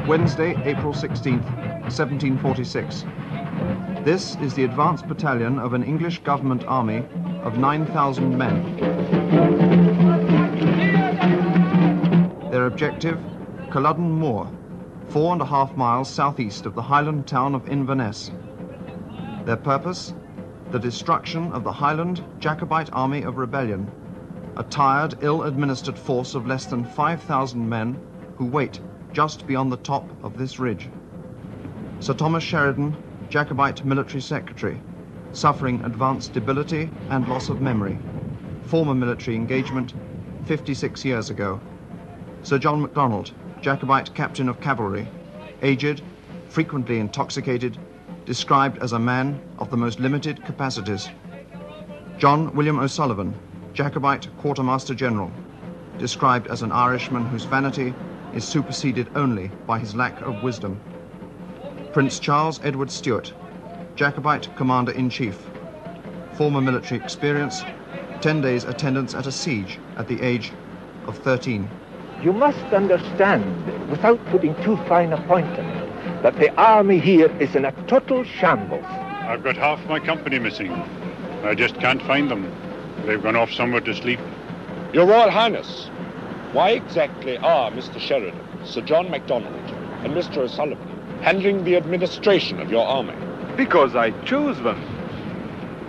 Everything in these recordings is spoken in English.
Wednesday, April 16th, 1746. This is the advance battalion of an English government army of 9,000 men. Their objective, Culloden Moor, 4.5 miles southeast of the Highland town of Inverness. Their purpose, the destruction of the Highland Jacobite army of rebellion, a tired, ill-administered force of less than 5,000 men who wait just beyond the top of this ridge. Sir Thomas Sheridan, Jacobite military secretary, suffering advanced debility and loss of memory. Former military engagement 56 years ago. Sir John MacDonald, Jacobite captain of cavalry, aged, frequently intoxicated, described as a man of the most limited capacities. John William O'Sullivan, Jacobite quartermaster general, described as an Irishman whose vanity is superseded only by his lack of wisdom. Prince Charles Edward Stuart, Jacobite commander-in-chief, former military experience, 10 days attendance at a siege at the age of 13. You must understand, without putting too fine a point on it, that the army here is in a total shambles. I've got half my company missing. I just can't find them. They've gone off somewhere to sleep. Your Royal Highness, why exactly are Mr. Sheridan, Sir John MacDonald, and Mr. O'Sullivan handling the administration of your army? Because I chose them.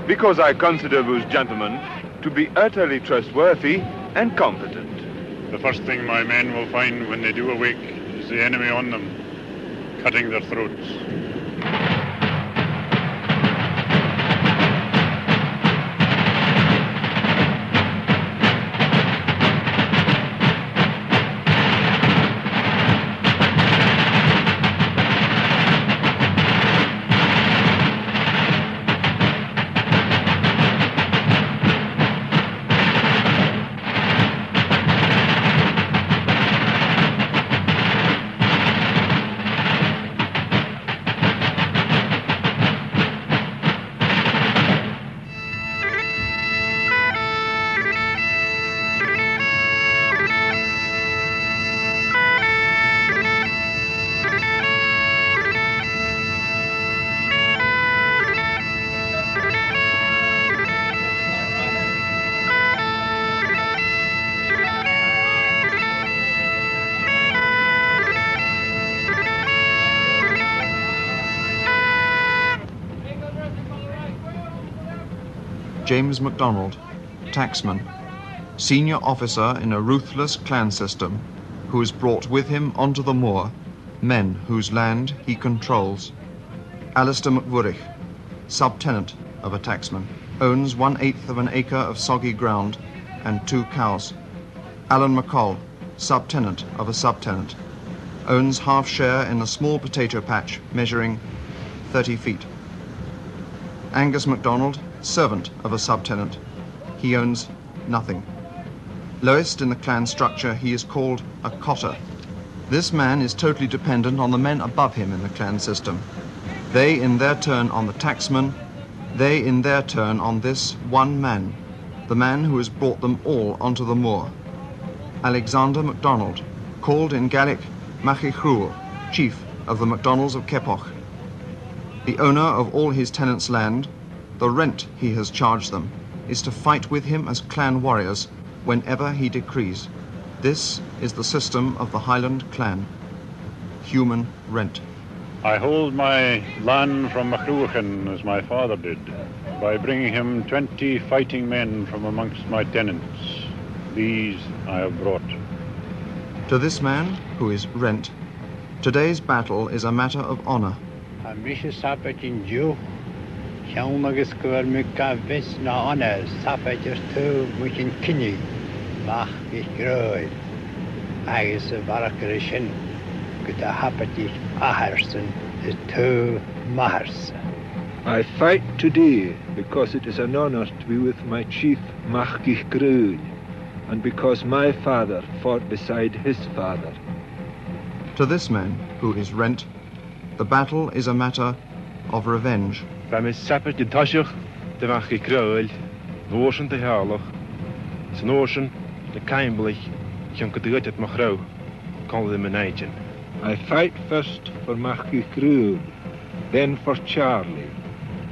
Because I consider those gentlemen to be utterly trustworthy and competent. The first thing my men will find when they do awake is the enemy on them, cutting their throats. James MacDonald, tacksman, senior officer in a ruthless clan system, who has brought with him onto the moor men whose land he controls. Alistair MacVurich, subtenant of a tacksman, owns 1/8 of an acre of soggy ground and 2 cows. Alan McCall, subtenant of a subtenant, owns half share in a small potato patch measuring 30 feet. Angus MacDonald, servant of a subtenant. He owns nothing. Lowest in the clan structure, he is called a cotter. This man is totally dependent on the men above him in the clan system. They in their turn on the tacksman, they in their turn on this one man, the man who has brought them all onto the moor. Alexander MacDonald, called in Gaelic Machichrúil, chief of the MacDonalds of Keppoch. The owner of all his tenants' land, the rent he has charged them, is to fight with him as clan warriors whenever he decrees. This is the system of the Highland clan. Human rent. I hold my land from Machruachan as my father did, by bringing him 20 fighting men from amongst my tenants. These I have brought. To this man, who is rent, today's battle is a matter of honor. Agus gofuil mu vis ná anna sapaidir tú mucin cinniú mach ich gróid agus a bharachar sin go a hapatí aharsan is tú maharsa. I fight today because it is an honor to be with my chief Machgich Grúil, and because my father fought beside his father. To this man, who is rent, the battle is a matter of revenge. Beim Sapper den Taschach, der Machgich Grúil, Notion de Harloch, it's an ocean, the kindly, young could do it Machro, call them an agent. I fight first for Marquis Crew, then for Charlie,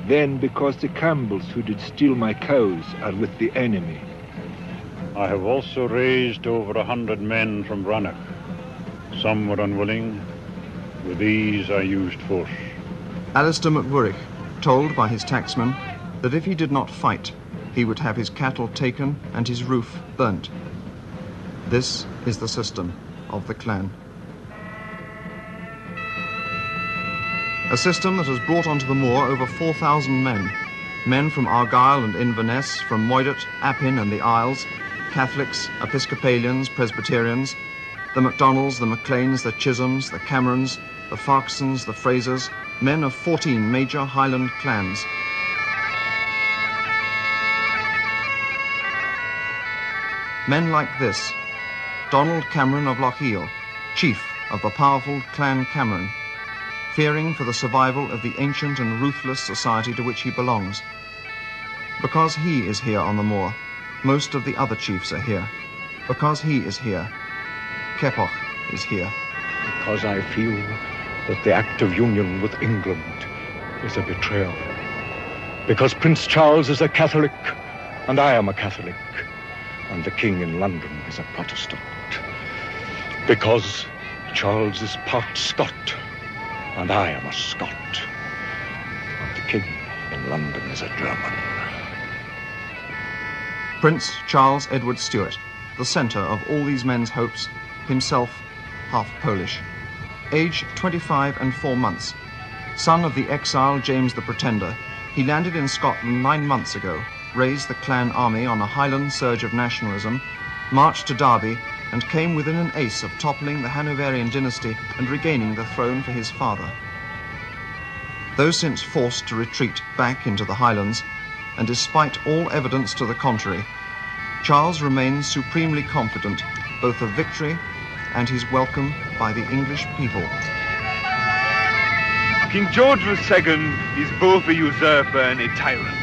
then because the Campbells who did steal my cows are with the enemy. I have also raised over 100 men from Rannoch. Some were unwilling. With these I used force. Alistair MacWurrich, told by his tacksman that if he did not fight, he would have his cattle taken and his roof burnt. This is the system of the clan. A system that has brought onto the moor over 4,000 men. Men from Argyll and Inverness, from Moidart, Appin and the Isles, Catholics, Episcopalians, Presbyterians, the MacDonalds, the MacLeans, the Chisholms, the Camerons, the Farquharsons, the Frasers, men of 14 major Highland clans. Men like this: Donald Cameron of Lochiel, chief of the powerful Clan Cameron, fearing for the survival of the ancient and ruthless society to which he belongs. Because he is here on the moor, most of the other chiefs are here. Because he is here, Keppoch is here. Because I feel that the act of union with England is a betrayal. Because Prince Charles is a Catholic, and I am a Catholic, and the King in London is a Protestant. Because Charles is part Scot, and I am a Scot, and the King in London is a German. Prince Charles Edward Stuart, the centre of all these men's hopes, himself half Polish. Age 25 and 4 months. Son of the exile James the Pretender, he landed in Scotland 9 months ago, raised the clan army on a Highland surge of nationalism, marched to Derby, and came within an ace of toppling the Hanoverian dynasty and regaining the throne for his father. Though since forced to retreat back into the Highlands, and despite all evidence to the contrary, Charles remains supremely confident both of victory and his welcome by the English people. King George II is both a usurper and a tyrant.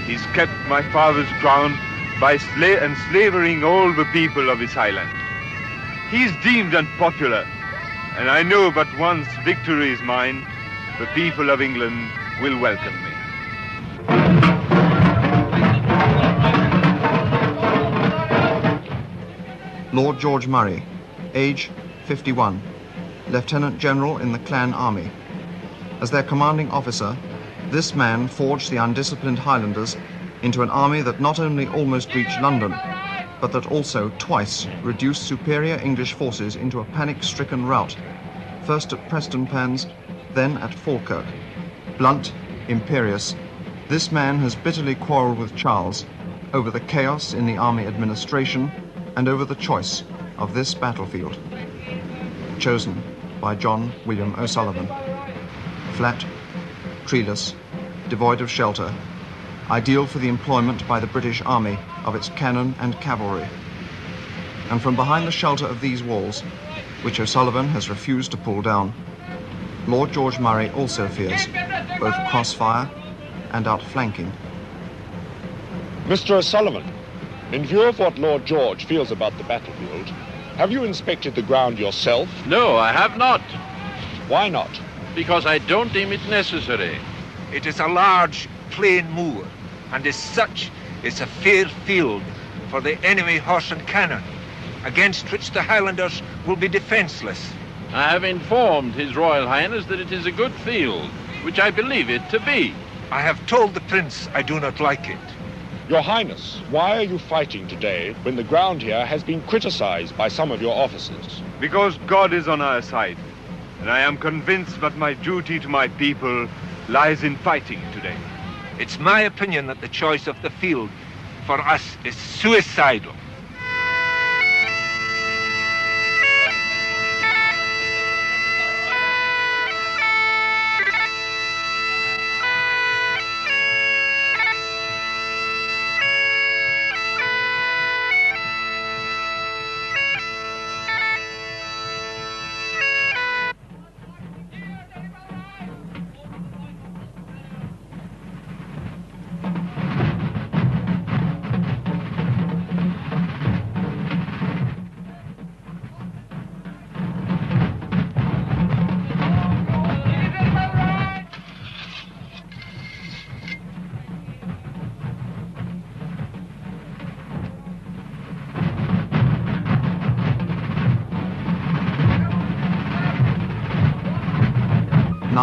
He's kept my father's crown by enslaving all the people of his island. He's deemed unpopular, and I know but once victory is mine, the people of England will welcome me. Lord George Murray, age 51, Lieutenant General in the Clan Army. As their commanding officer, this man forged the undisciplined Highlanders into an army that not only almost reached London, but that also twice reduced superior English forces into a panic-stricken rout, first at Prestonpans, then at Falkirk. Blunt, imperious, this man has bitterly quarrelled with Charles over the chaos in the army administration and over the choice of this battlefield. Chosen by John William O'Sullivan. Flat, treeless, devoid of shelter, ideal for the employment by the British Army of its cannon and cavalry. And from behind the shelter of these walls, which O'Sullivan has refused to pull down, Lord George Murray also fears both crossfire and outflanking. Mr. O'Sullivan, in view of what Lord George feels about the battlefield, have you inspected the ground yourself? No, I have not. Why not? Because I don't deem it necessary. It is a large, plain moor, and as such is a fair field for the enemy horse and cannon, against which the Highlanders will be defenceless. I have informed His Royal Highness that it is a good field, which I believe it to be. I have told the Prince I do not like it. Your Highness, why are you fighting today when the ground here has been criticized by some of your officers? Because God is on our side, and I am convinced that my duty to my people lies in fighting today. It's my opinion that the choice of the field for us is suicidal.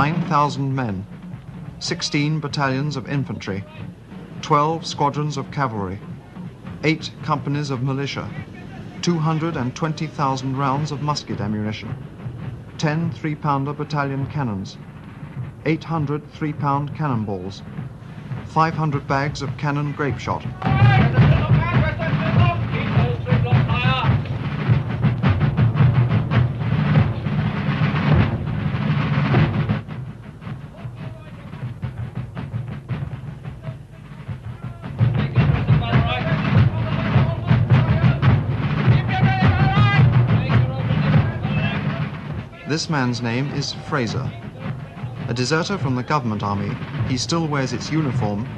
9,000 men, 16 battalions of infantry, 12 squadrons of cavalry, 8 companies of militia, 220,000 rounds of musket ammunition, 10 3-pounder battalion cannons, 800 3-pound cannonballs, 500 bags of cannon grape shot. This man's name is Fraser. A deserter from the government army, he still wears its uniform,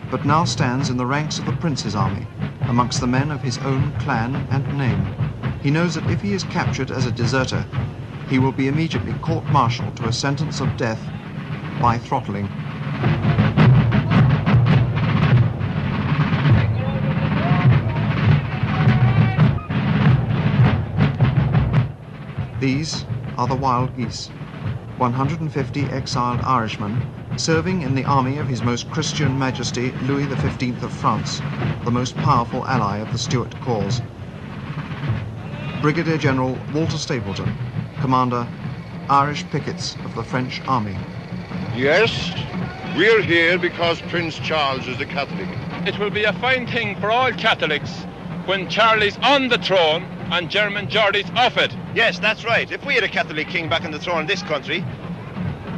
but now stands in the ranks of the Prince's army, amongst the men of his own clan and name. He knows that if he is captured as a deserter, he will be immediately court-martialed to a sentence of death by throttling. These are the Wild Geese, 150 exiled Irishmen serving in the army of His Most Christian Majesty Louis XV of France, the most powerful ally of the Stuart cause. Brigadier General Walter Stapleton, Commander, Irish Pickets of the French Army. Yes, we're here because Prince Charles is a Catholic. It will be a fine thing for all Catholics when Charlie's on the throne and German Geordie's off it. Yes, that's right. If we had a Catholic king back on the throne in this country,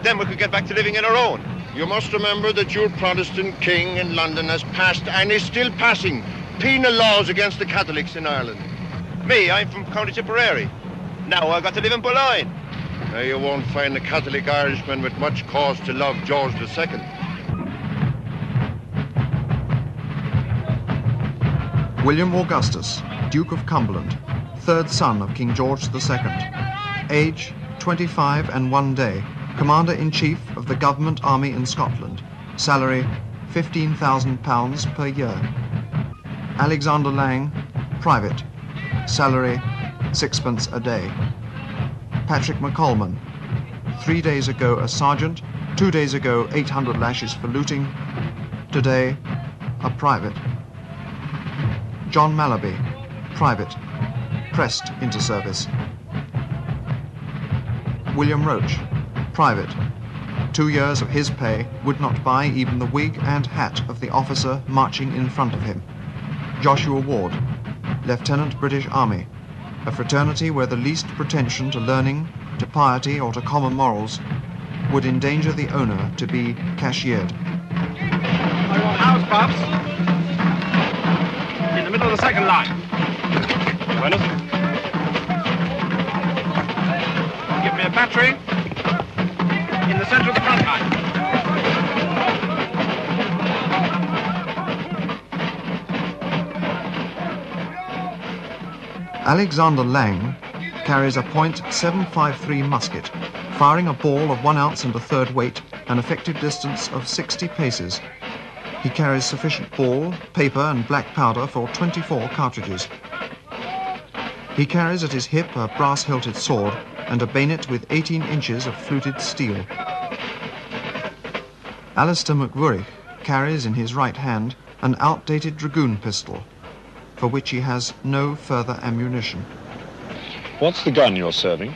then we could get back to living in our own. You must remember that your Protestant king in London has passed and is still passing penal laws against the Catholics in Ireland. Me, I'm from County Tipperary. Now I've got to live in Boulogne. Now you won't find a Catholic Irishman with much cause to love George II. William Augustus, Duke of Cumberland, third son of King George II. Age 25 and 1 day. Commander-in-Chief of the Government Army in Scotland. Salary £15,000 per year. Alexander Lang, Private. Salary 6pence a day. Patrick McColman, 3 days ago a sergeant, 2 days ago 800 lashes for looting, today a private. John Malaby, Private, pressed into service. William Roach, Private. 2 years of his pay would not buy even the wig and hat of the officer marching in front of him. Joshua Ward, Lieutenant British Army, a fraternity where the least pretension to learning, to piety or to common morals would endanger the owner to be cashiered. I want house pups in the middle of the second line. Give me a battery in the center of the front line. Alexander Lang carries a .753 musket, firing a ball of 1 ounce and a third weight, an effective distance of 60 paces. He carries sufficient ball, paper and black powder for 24 cartridges. He carries at his hip a brass-hilted sword and a bayonet with 18 inches of fluted steel. Alistair McVurich carries in his right hand an outdated dragoon pistol, for which he has no further ammunition. What's the gun you're serving?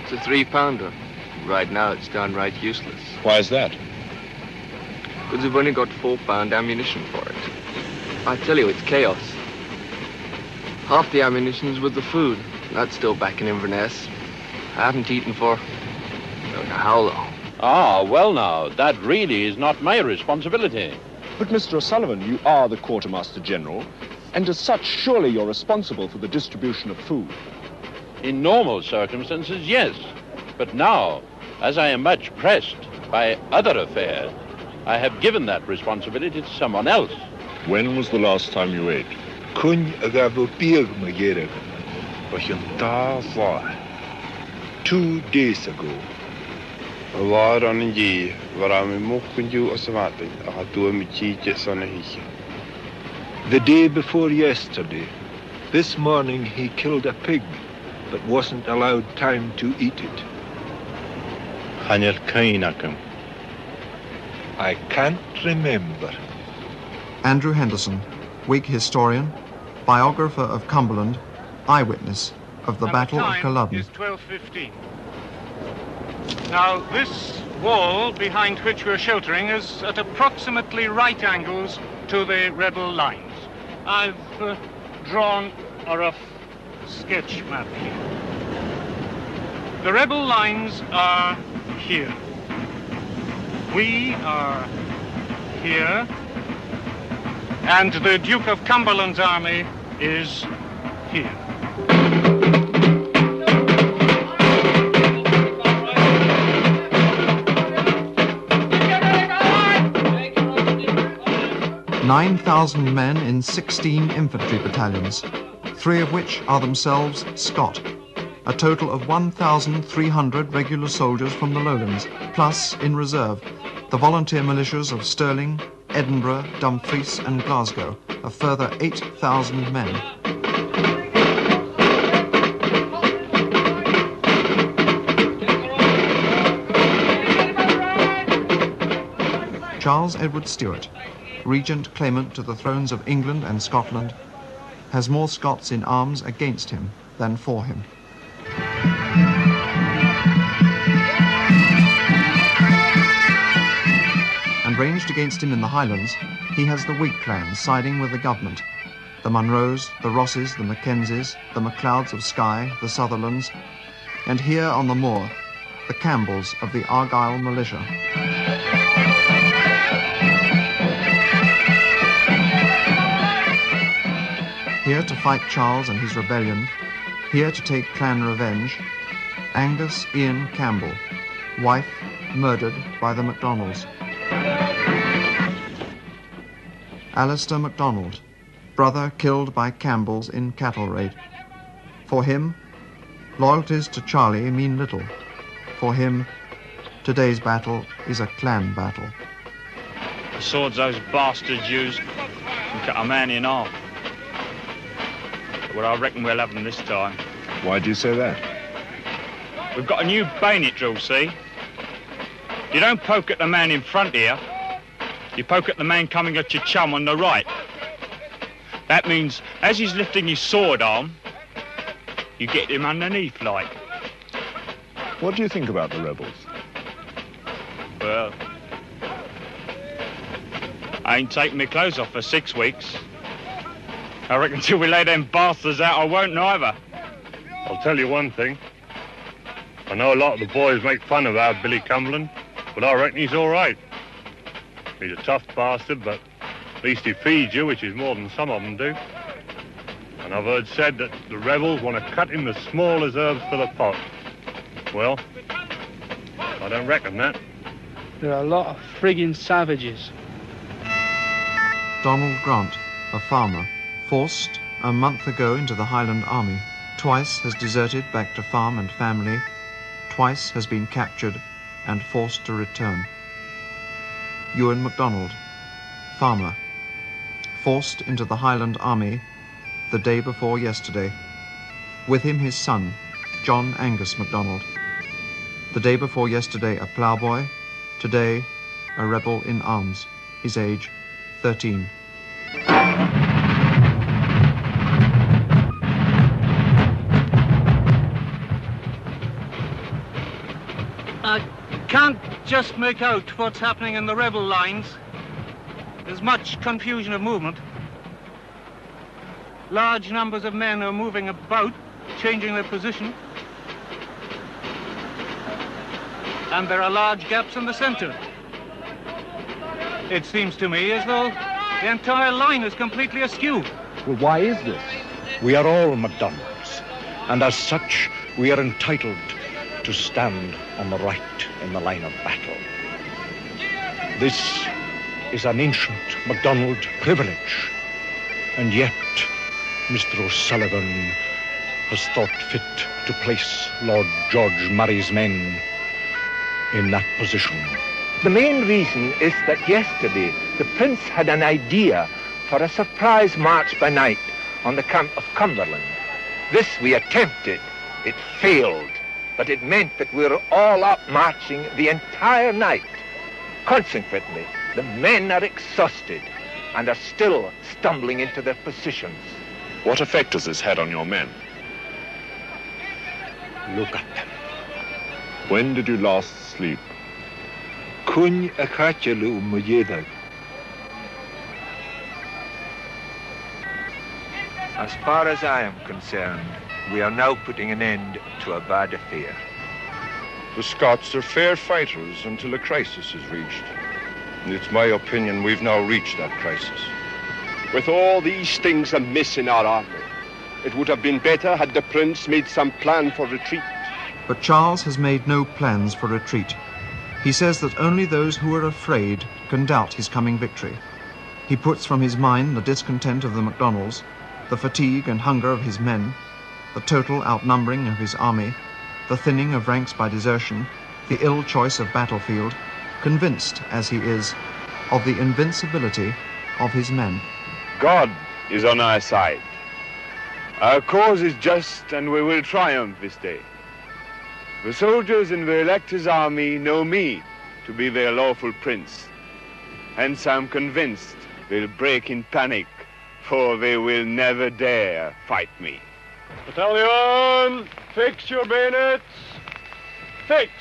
It's a 3-pounder. Right now it's downright useless. Why is that? Because we've only got 4-pound ammunition for it. I tell you, it's chaos. Half the ammunition's with the food. That's still back in Inverness. I haven't eaten for I don't know how long. Ah, well now, that really is not my responsibility. But Mr. O'Sullivan, you are the Quartermaster General, and as such, surely you're responsible for the distribution of food. In normal circumstances, yes. But now, as I am much pressed by other affairs, I have given that responsibility to someone else. When was the last time you ate? 2 days ago. The day before yesterday. This morning he killed a pig, but wasn't allowed time to eat it. I can't remember. Andrew Henderson, Whig historian, biographer of Cumberland, eyewitness of the Battle of Culloden. Is 12:15. Now, this wall behind which we're sheltering is at approximately right angles to the rebel lines. I've drawn a rough sketch map here. The rebel lines are here. We are here. And the Duke of Cumberland's army is here. "9,000 men in 16 infantry battalions, 3 of which are themselves Scot. A total of 1,300 regular soldiers from the Lowlands, plus, in reserve, the volunteer militias of Stirling, Edinburgh, Dumfries and Glasgow, a further 8,000 men. Charles Edward Stuart, regent claimant to the thrones of England and Scotland, has more Scots in arms against him than for him. And ranged against him in the Highlands, he has the Whig clans siding with the government, the Munros, the Rosses, the Mackenzies, the Macleods of Skye, the Sutherlands, and here on the moor, the Campbells of the Argyll militia. Here to fight Charles and his rebellion, here to take clan revenge, Angus Ian Campbell, wife murdered by the MacDonalds. Alistair MacDonald, brother killed by Campbells in cattle raid. For him, loyalties to Charlie mean little. For him, today's battle is a clan battle. The swords those bastards use can cut a man in half. Well, I reckon we'll have them this time. Why do you say that? We've got a new bayonet drill, see? You don't poke at the man in front here. You poke at the man coming at your chum on the right. That means, as he's lifting his sword arm, you get him underneath, like. What do you think about the rebels? Well, I ain't taken my clothes off for 6 weeks. I reckon till we lay them bastards out, I won't neither. I'll tell you one thing. I know a lot of the boys make fun of our Billy Cumberland, but I reckon he's all right. He's a tough bastard, but at least he feeds you, which is more than some of them do. And I've heard said that the rebels want to cut him the smallest herbs for the pot. Well, I don't reckon that. There are a lot of friggin' savages. Donald Grant, a farmer, forced a month ago into the Highland Army, twice has deserted back to farm and family, twice has been captured and forced to return. Ewan MacDonald, farmer, forced into the Highland Army the day before yesterday. With him his son, John Angus MacDonald. The day before yesterday a ploughboy, today a rebel in arms, his age 13. I can't just make out what's happening in the rebel lines. There's much confusion of movement. Large numbers of men are moving about, changing their position. And there are large gaps in the center. It seems to me as though the entire line is completely askew. Well, why is this? We are all MacDonalds, and as such, we are entitled to stand on the right in the line of battle. This is an ancient MacDonald privilege, and yet Mr. O'Sullivan has thought fit to place Lord George Murray's men in that position. The main reason is that yesterday the Prince had an idea for a surprise march by night on the camp of Cumberland. This we attempted. It failed. but it meant that we were all up marching the entire night. Consequently, the men are exhausted and are still stumbling into their positions. What effect has this had on your men? Look at them. When did you last sleep? Kun a khatjalu mujedag. As far as I am concerned, we are now putting an end to a bad affair. The Scots are fair fighters until a crisis is reached. And it's my opinion we've now reached that crisis. With all these things amiss in our army, it would have been better had the Prince made some plan for retreat. But Charles has made no plans for retreat. He says that only those who are afraid can doubt his coming victory. He puts from his mind the discontent of the MacDonalds, the fatigue and hunger of his men, the total outnumbering of his army, the thinning of ranks by desertion, the ill choice of battlefield, convinced, as he is, of the invincibility of his men. God is on our side. Our cause is just, and we will triumph this day. The soldiers in the elector's army know me to be their lawful prince. Hence I'm convinced they'll break in panic, for they will never dare fight me. Battalion, fix your bayonets. Fix.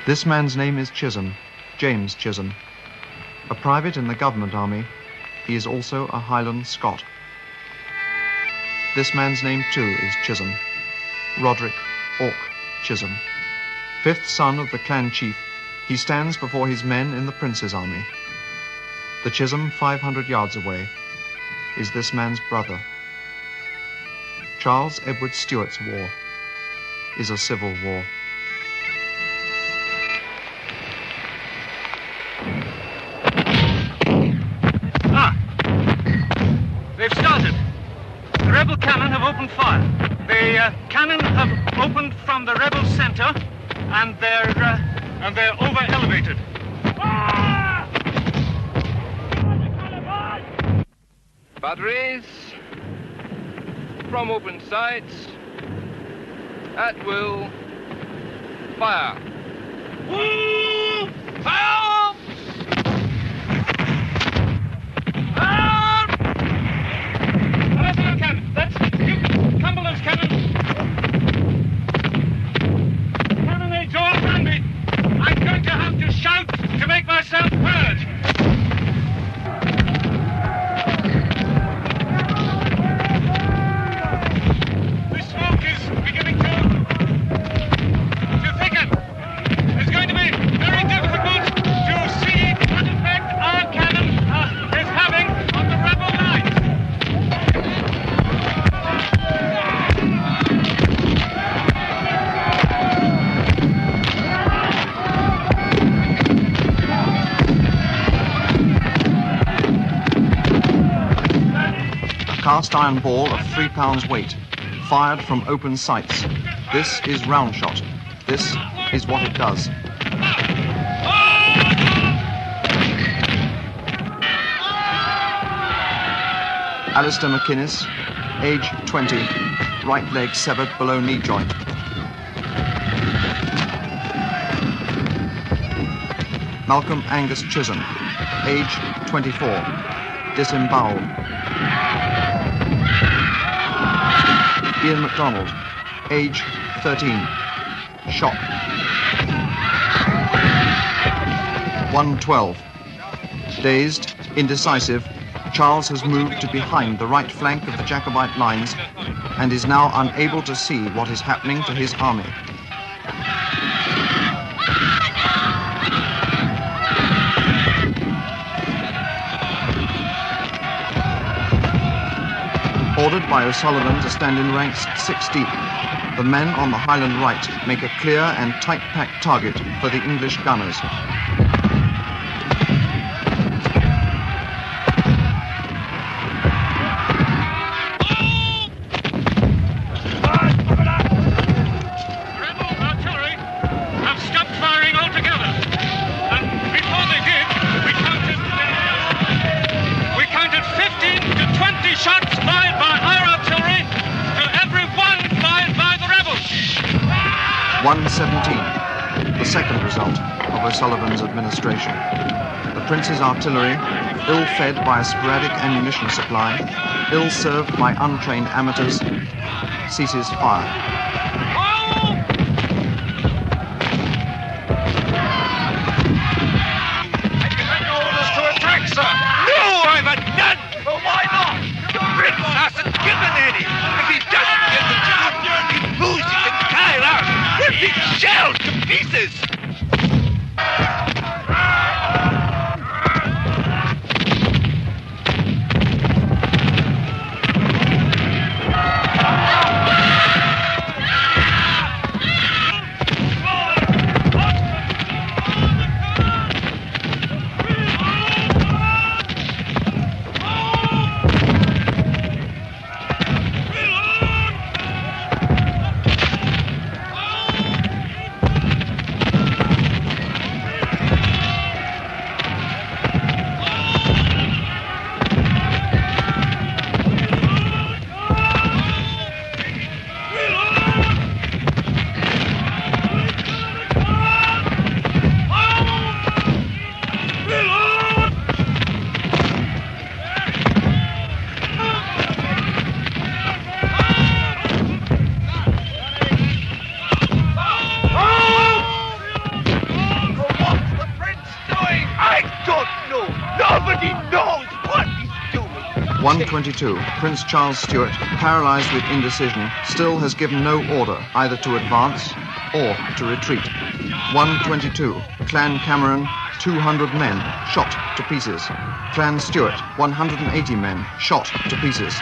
This man's name is Chisholm, James Chisholm. A private in the government army, he is also a Highland Scot. This man's name too is Chisholm, Roderick Ork Chisholm. Fifth son of the clan chief, he stands before his men in the Prince's army. The Chisholm 500 yards away is this man's brother. Charles Edward Stuart's war is a civil war. They've started. The rebel cannon have opened fire. The cannon have opened from the rebel center, and they're over elevated. Batteries from open sights at will. Fire. Fire! That's Cumberland's cannon. Cannonades all around me. I'm going to have to shout to make myself heard. The smoke is beginning to thicken. It's going to be very difficult to see what effect our cannon is having on the rebel line. Cast iron ball of 3 pounds weight, fired from open sights. This is round shot. This is what it does. Alistair McInnes, age 20, right leg severed below knee joint. Malcolm Angus Chisholm, age 24, disemboweled. Ian MacDonald, age 13, shot. 112. Dazed, indecisive, Charles has moved to behind the right flank of the Jacobite lines and is now unable to see what is happening to his army. Ordered by O'Sullivan to stand in ranks 6 deep, the men on the Highland right make a clear and tight-packed target for the English gunners. 1:17, the second result of O'Sullivan's administration. The Prince's artillery, ill-fed by a sporadic ammunition supply, ill-served by untrained amateurs, ceases fire. To attack, sir! No, I've had none! Well, why not? The Prince hasn't given any! If he doesn't get the job, he moves his entire army! We're being shelled to pieces! Nobody knows what he's doing. 1:22. Prince Charles Stuart, paralysed with indecision, still has given no order either to advance or to retreat. 1:22. Clan Cameron, 200 men, shot to pieces. Clan Stuart, 180 men, shot to pieces.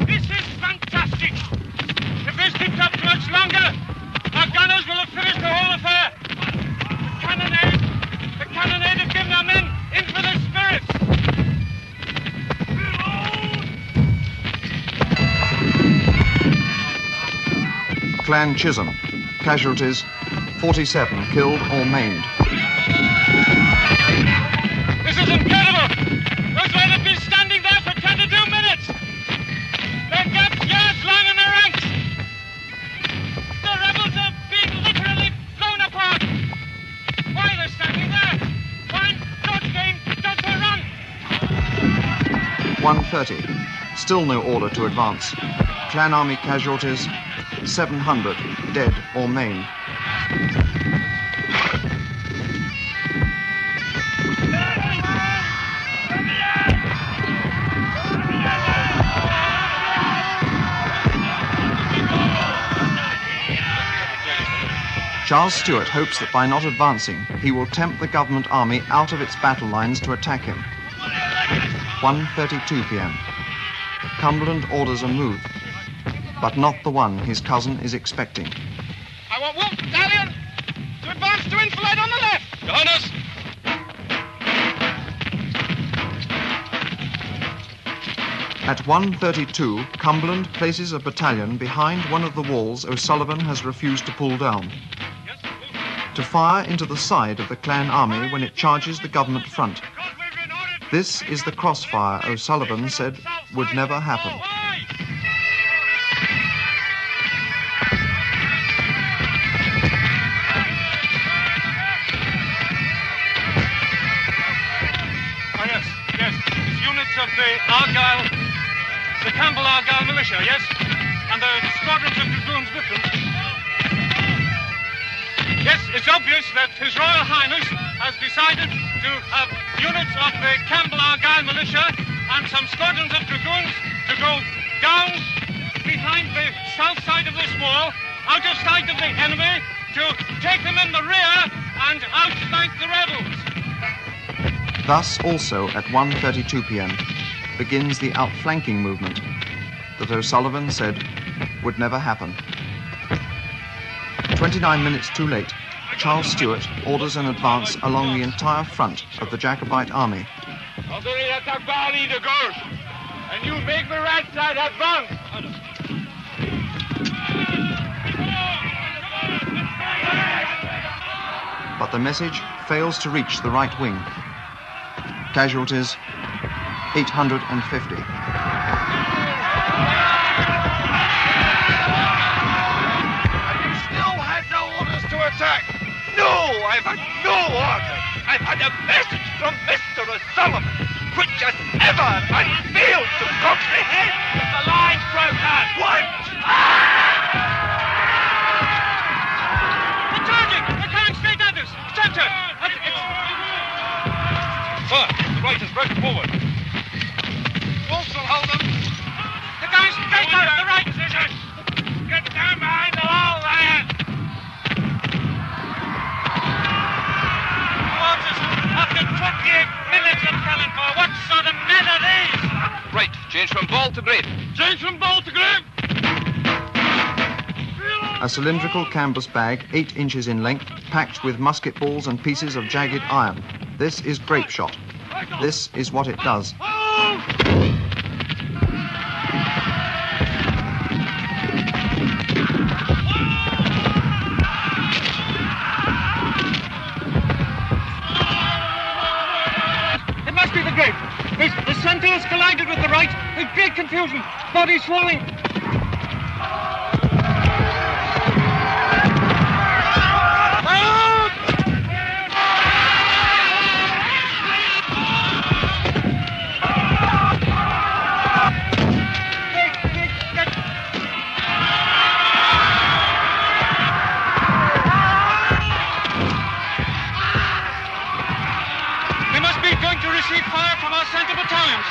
This is fantastic! If this keeps up much longer, our gunners will have finished the whole affair. The cannonade have given our men infinite spirits. Clan Chisholm, casualties, 47 killed or maimed. This is incredible! Those men have been standing there for 22 minutes! Their gaps yards long in their ranks! The rebels are being literally blown apart! Why are they standing there? Why in God's name don't they run? 1:30. Still no order to advance. Clan Army casualties, 700 dead or maimed. Charles Stuart hopes that by not advancing, he will tempt the government army out of its battle lines to attack him. 1:32 p.m. Cumberland orders a move, but not the one his cousin is expecting. I want Wolf Battalion to advance to enfilade on the left! Gunners! At 1:32, Cumberland places a battalion behind one of the walls O'Sullivan has refused to pull down, to fire into the side of the clan army when it charges the government front. This is the crossfire O'Sullivan said would never happen. Oh, yes. It's units of the Campbell Argyle militia, yes? And the squadrons of dragoons with them. Yes, it's obvious that His Royal Highness has decided to have units of the Campbell Argyle militia and some squadrons of dragoons to go down behind the south side of this wall, out of sight of the enemy, to take them in the rear and outflank the rebels. Thus also at 1:32 p.m. begins the outflanking movement that O'Sullivan said would never happen. 29 minutes too late, Charles Stuart orders an advance along the entire front of the Jacobite army. And you make the right side advance. But the message fails to reach the right wing. Casualties, 850. Still I've had no order. I've had a message from Mr. O'Sullivan, which has ever and failed to comprehend. The line's broken. What? They're charging! They're coming straight at us! Center! Sir, the right is broken forward. Wolves will hold them. They're going straight at the right position! Get down behind the wall there! After 28 minutes of coming for, what sort of men are these? Right, change from ball to grape. Change from ball to grape! A cylindrical canvas bag, 8 inches in length, packed with musket balls and pieces of jagged iron. This is grape shot. This is what it does. It must be the grape. The center has collided with the right. There's great confusion. Body swelling. They must be going to receive fire from our center battalions.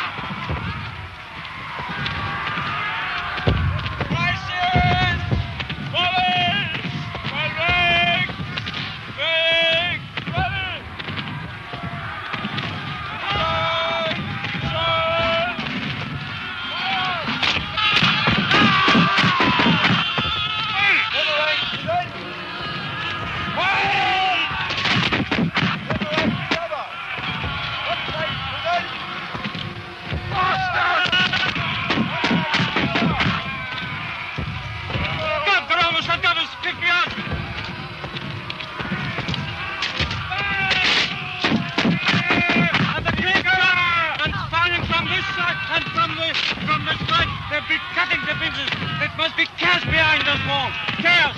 It must be chaos behind us wall. Chaos!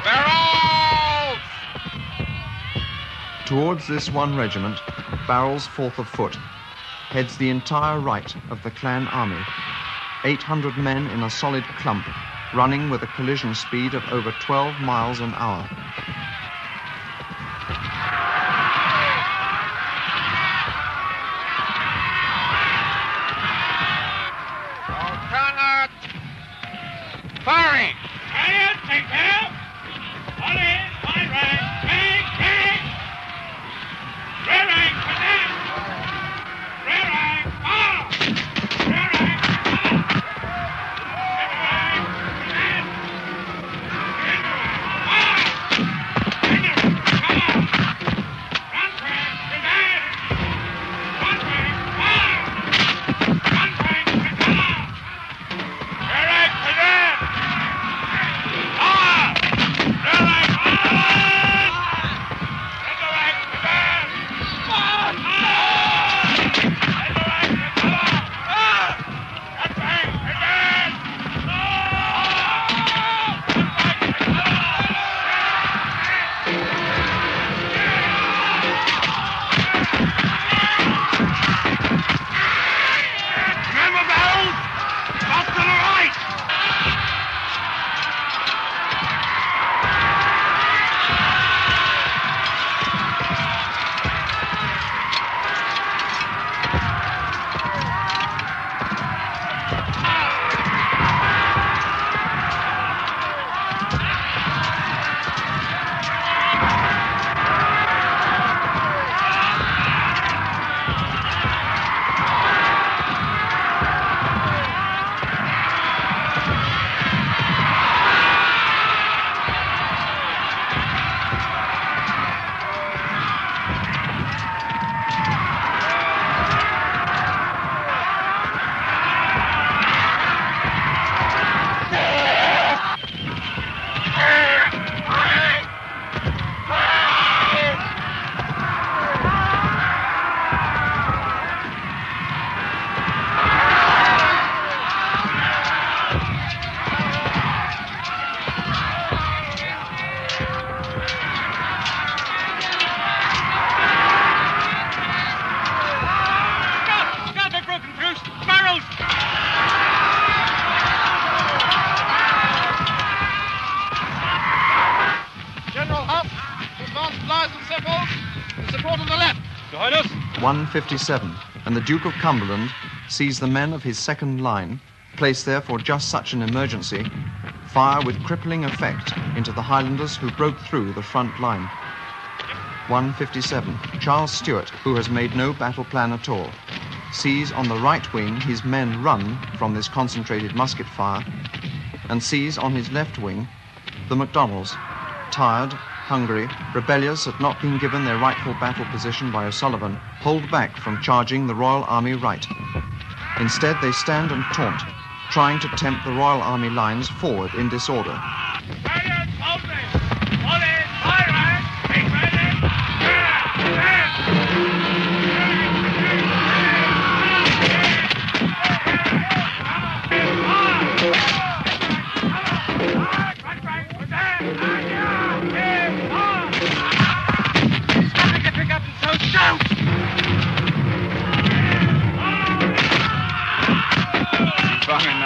Barrels! Towards this one regiment, Barrel's 4th of Foot, heads the entire right of the clan army. 800 men in a solid clump, running with a collision speed of over 12 miles an hour. Firing! Quiet, take care! All in, my rank, rank! Rear rank, attack! Rear rank, fire! Rear rank, fire! Support on the left. Behind us. 1:57, and the Duke of Cumberland sees the men of his second line, placed there for just such an emergency, fire with crippling effect into the Highlanders who broke through the front line. 1:57, Charles Stuart, who has made no battle plan at all, sees on the right wing his men run from this concentrated musket fire, and sees on his left wing the MacDonalds, tired, hungry, rebellious at not being given their rightful battle position by O'Sullivan, hold back from charging the Royal Army right. Instead, they stand and taunt, trying to tempt the Royal Army lines forward in disorder.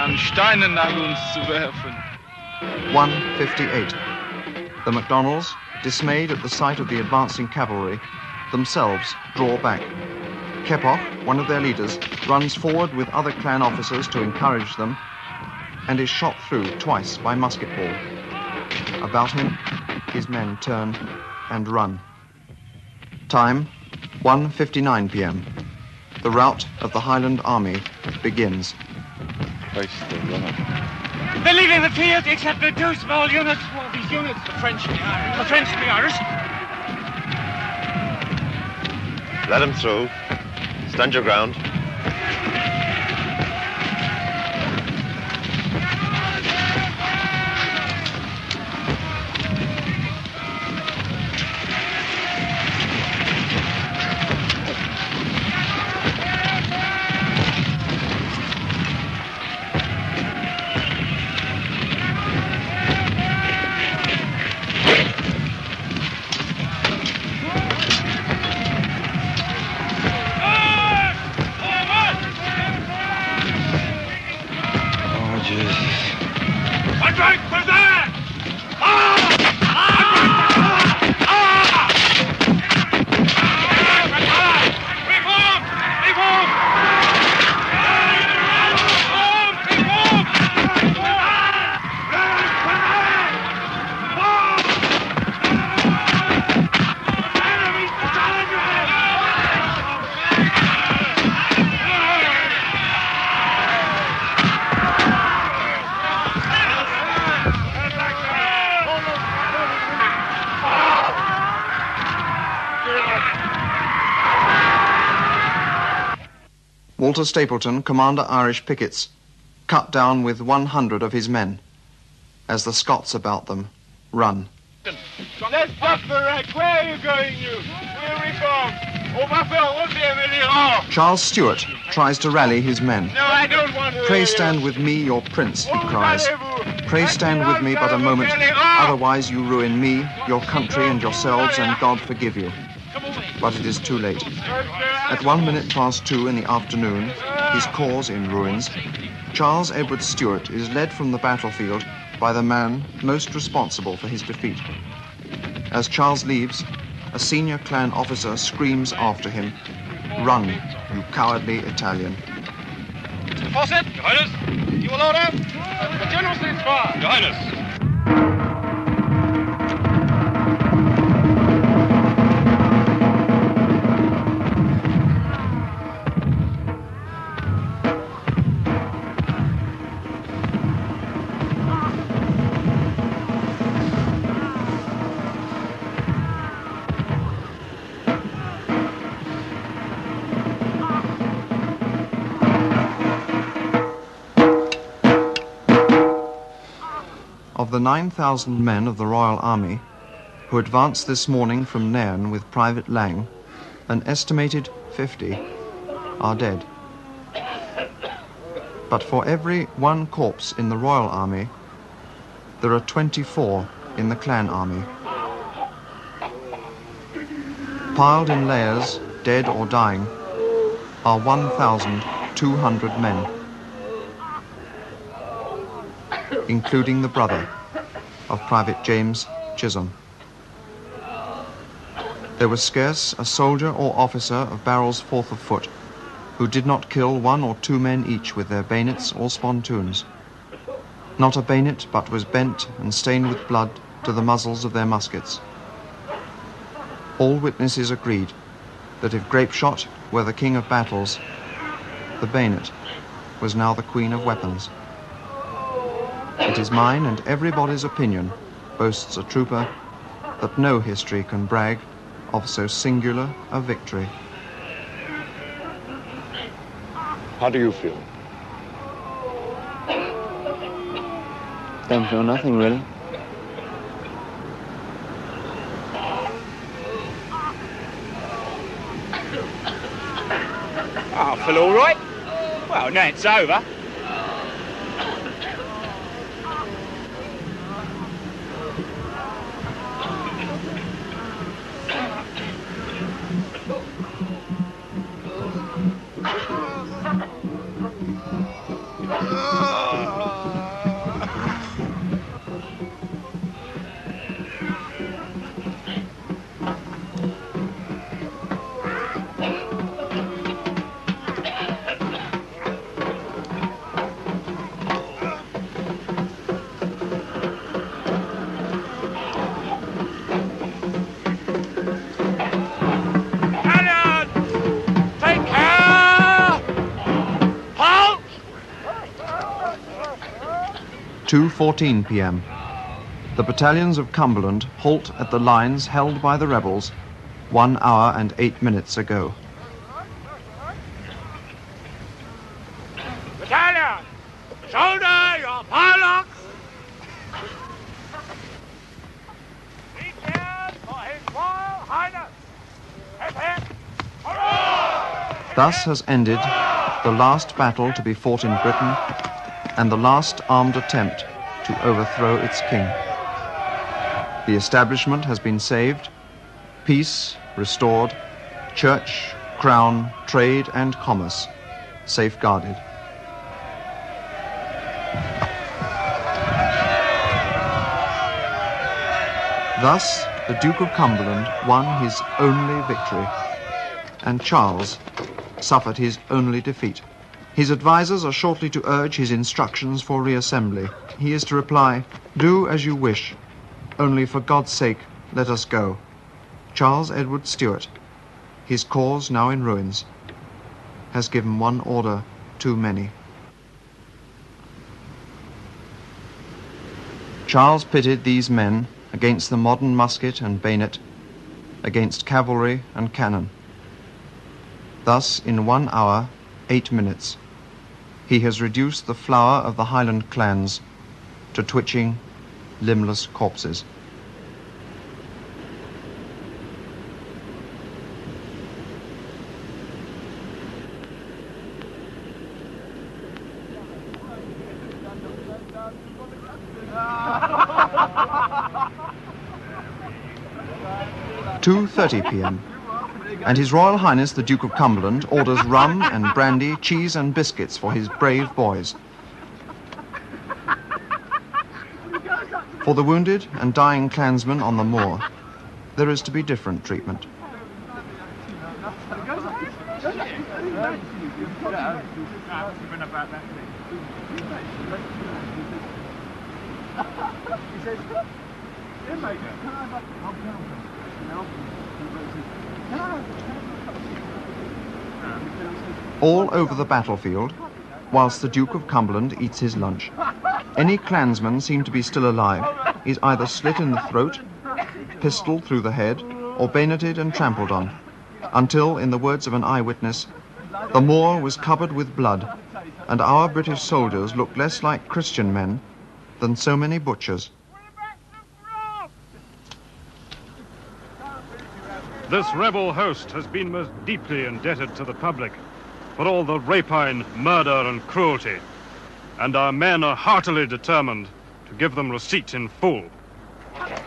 An Steinen nach uns zu werfen. 1:58. The MacDonalds, dismayed at the sight of the advancing cavalry, themselves draw back. Keppoch, one of their leaders, runs forward with other clan officers to encourage them and is shot through twice by musket ball. About him, his men turn and run. Time, 1:59 p.m. The rout of the Highland Army begins. They're leaving the field except the two small units. What are these units? The French and the Irish. The French and the Irish. Let them through. Stand your ground. Walter Stapleton, Commander Irish Pickets, cut down with 100 of his men, as the Scots about them run. Let's stop the wreck. Where are you going, you? We'll reform. On va faire refaire les rangs. Charles Stuart tries to rally his men. No, I don't want to. Pray stand with me, your prince, he cries. Pray stand with me but a moment, otherwise you ruin me, your country and yourselves, and God forgive you. But it is too late. At 2:01 in the afternoon, his corps in ruins, Charles Edward Stuart is led from the battlefield by the man most responsible for his defeat. As Charles leaves, a senior clan officer screams after him, "Run, you cowardly Italian." Mr. Fawcett, Your Highness. You will order? The General stands fire. Your Highness. Of the 9,000 men of the Royal Army who advanced this morning from Nairn with Private Lang, an estimated 50 are dead. But for every one corpse in the Royal Army, there are 24 in the Clan Army. Piled in layers, dead or dying, are 1,200 men, including the brother of Private James Chisholm. There was scarce a soldier or officer of Barrel's 4th of Foot who did not kill 1 or 2 men each with their bayonets or spontoons. Not a bayonet but was bent and stained with blood to the muzzles of their muskets. All witnesses agreed that if grapeshot were the king of battles, the bayonet was now the queen of weapons. It is mine and everybody's opinion, boasts a trooper, that no history can brag of so singular a victory. How do you feel? Don't feel nothing, really. I feel all right. Well, now it's over. Culloden! Take care! Halt! 2:14 p.m. The battalions of Cumberland halt at the lines held by the rebels 1 hour and 8 minutes ago. Battalion! Shoulder your pilocks! Be cheered for His Royal Highness! Hip hip! Hurrah! Thus has ended the last battle to be fought in Britain and the last armed attempt to overthrow its king. The establishment has been saved, peace restored, church, crown, trade and commerce safeguarded. Thus, the Duke of Cumberland won his only victory, and Charles suffered his only defeat. His advisers are shortly to urge his instructions for reassembly. He is to reply, "Do as you wish, only for God's sake let us go." Charles Edward Stuart, his cause now in ruins, has given one order too many. Charles pitted these men against the modern musket and bayonet, against cavalry and cannon. Thus, in 1 hour, 8 minutes, he has reduced the flower of the Highland clans to twitching, limbless corpses. (2:30 p.m.) and His Royal Highness the Duke of Cumberland orders rum and brandy, cheese and biscuits for his brave boys. For the wounded and dying clansmen on the moor, there is to be different treatment. All over the battlefield, whilst the Duke of Cumberland eats his lunch, any clansman seen to be still alive is either slit in the throat, pistoled through the head, or bayoneted and trampled on, until, in the words of an eyewitness, the moor was covered with blood, and our British soldiers looked less like Christian men than so many butchers. This rebel host has been most deeply indebted to the public for all the rapine, murder and cruelty, and our men are heartily determined to give them receipt in full. Cut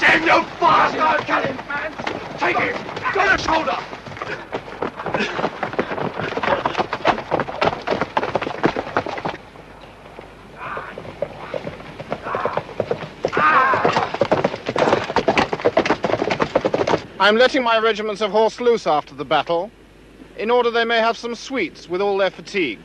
him, you bastard! Cut him, man! Take him! Got a shoulder! I'm letting my regiments of horse loose after the battle, in order they may have some sweets with all their fatigue.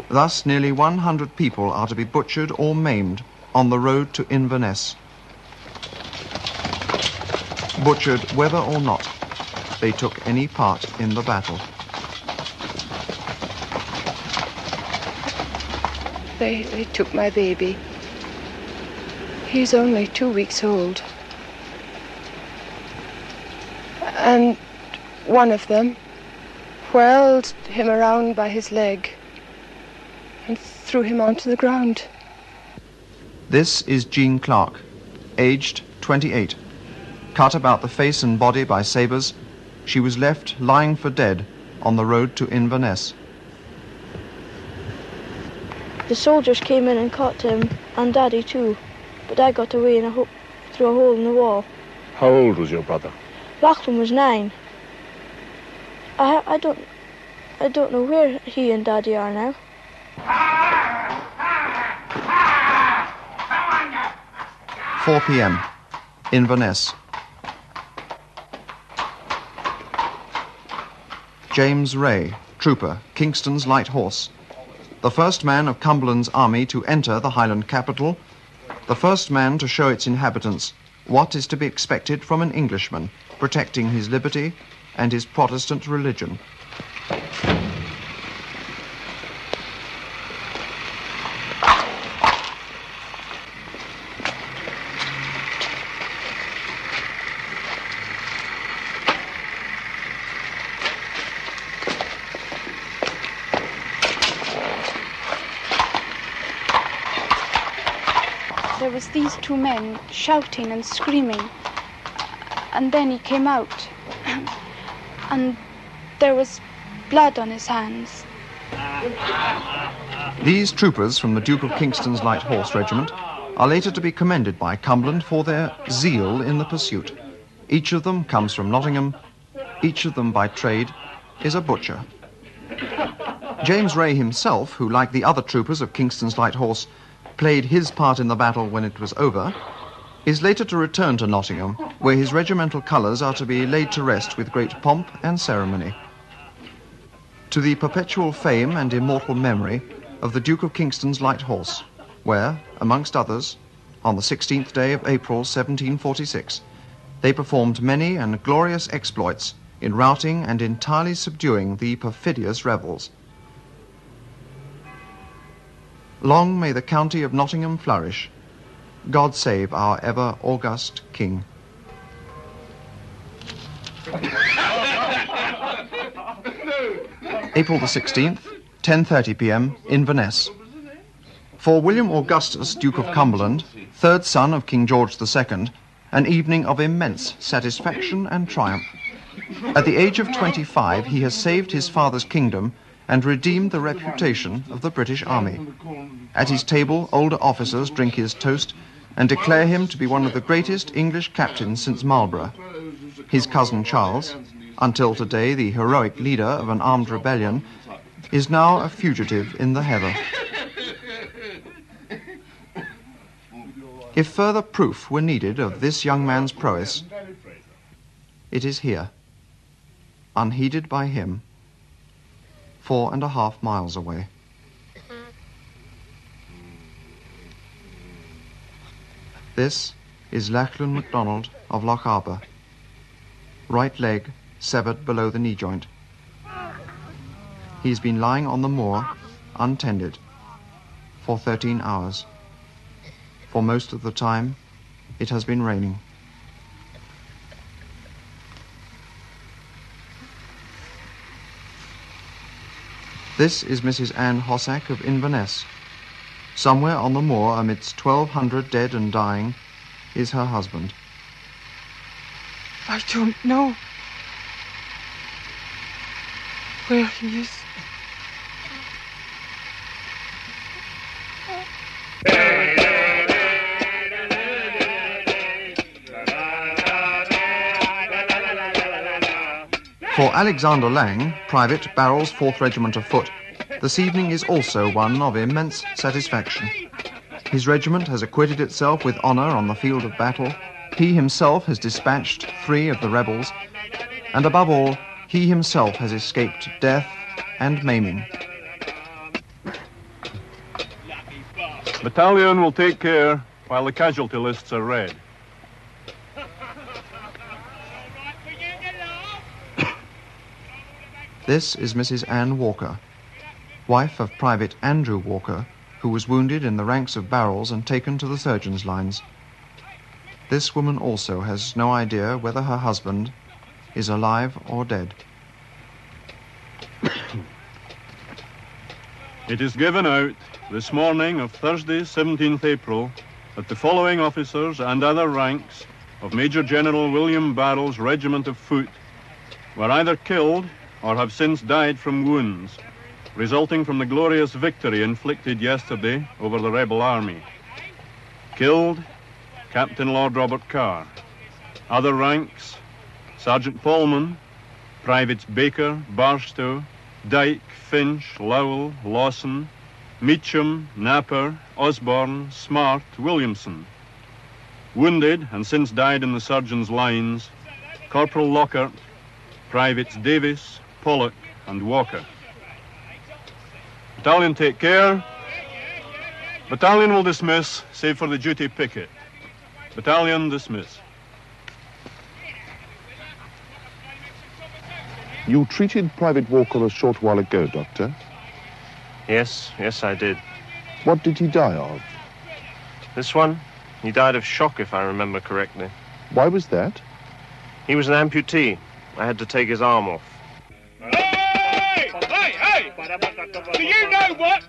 Thus, nearly 100 people are to be butchered or maimed on the road to Inverness. Butchered whether or not they took any part in the battle. They took my baby. He's only 2 weeks old. And one of them whirled him around by his leg and threw him onto the ground. This is Jean Clark, aged 28. Cut about the face and body by sabres, she was left lying for dead on the road to Inverness. The soldiers came in and caught him, and Daddy too, but I got away through a hole in the wall. How old was your brother? Lachlan was 9. I don't know where he and Daddy are now. 4 p.m. Inverness. James Ray, trooper, Kingston's Light Horse. The first man of Cumberland's army to enter the Highland capital, the first man to show its inhabitants what is to be expected from an Englishman protecting his liberty and his Protestant religion. There was these 2 men shouting and screaming, and then he came out, and there was blood on his hands. These troopers from the Duke of Kingston's Light Horse Regiment are later to be commended by Cumberland for their zeal in the pursuit. Each of them comes from Nottingham. Each of them by trade is a butcher. James Ray himself, who like the other troopers of Kingston's Light Horse played his part in the battle when it was over, is later to return to Nottingham, where his regimental colours are to be laid to rest with great pomp and ceremony. To the perpetual fame and immortal memory of the Duke of Kingston's Light Horse, where, amongst others, on the 16th day of April 1746, they performed many and glorious exploits in routing and entirely subduing the perfidious rebels. Long may the county of Nottingham flourish. God save our ever august King. April the 16th, 10:30 p.m. Inverness. For William Augustus, Duke of Cumberland, third son of King George II, an evening of immense satisfaction and triumph. At the age of 25, he has saved his father's kingdom and redeemed the reputation of the British Army. At his table, older officers drink his toast and declare him to be one of the greatest English captains since Marlborough. His cousin Charles, until today the heroic leader of an armed rebellion, is now a fugitive in the heather. If further proof were needed of this young man's prowess, it is here, unheeded by him, 4.5 miles away. This is Lachlan MacDonald of Lochaber. Right leg severed below the knee joint. He's been lying on the moor, untended, for 13 hours. For most of the time, it has been raining. This is Mrs. Anne Hossack of Inverness. Somewhere on the moor, amidst 1,200 dead and dying, is her husband. I don't know where he is. For Alexander Lang, Private, Barrel's 4th Regiment of Foot, this evening is also one of immense satisfaction. His regiment has acquitted itself with honour on the field of battle. He himself has dispatched 3 of the rebels, and above all, he himself has escaped death and maiming. Battalion will take care while the casualty lists are read. This is Mrs. Ann Walker, wife of Private Andrew Walker, who was wounded in the ranks of Barrels and taken to the surgeon's lines. This woman also has no idea whether her husband is alive or dead. It is given out this morning of Thursday, 17th April, that the following officers and other ranks of Major General William Barrel's Regiment of Foot were either killed or have since died from wounds resulting from the glorious victory inflicted yesterday over the rebel army. Killed, Captain Lord Robert Carr. Other ranks, Sergeant Paulman, Privates Baker, Barstow, Dyke, Finch, Lowell, Lawson, Meacham, Napper, Osborne, Smart, Williamson. Wounded and since died in the surgeon's lines, Corporal Lockhart, Privates Davis, Pollock and Walker. Battalion take care. Battalion will dismiss, save for the duty picket. Battalion dismiss. You treated Private Walker a short while ago, Doctor. Yes, I did. What did he die of? This one? He died of shock, if I remember correctly. Why was that? He was an amputee. I had to take his arm off. Hey! Do you know what?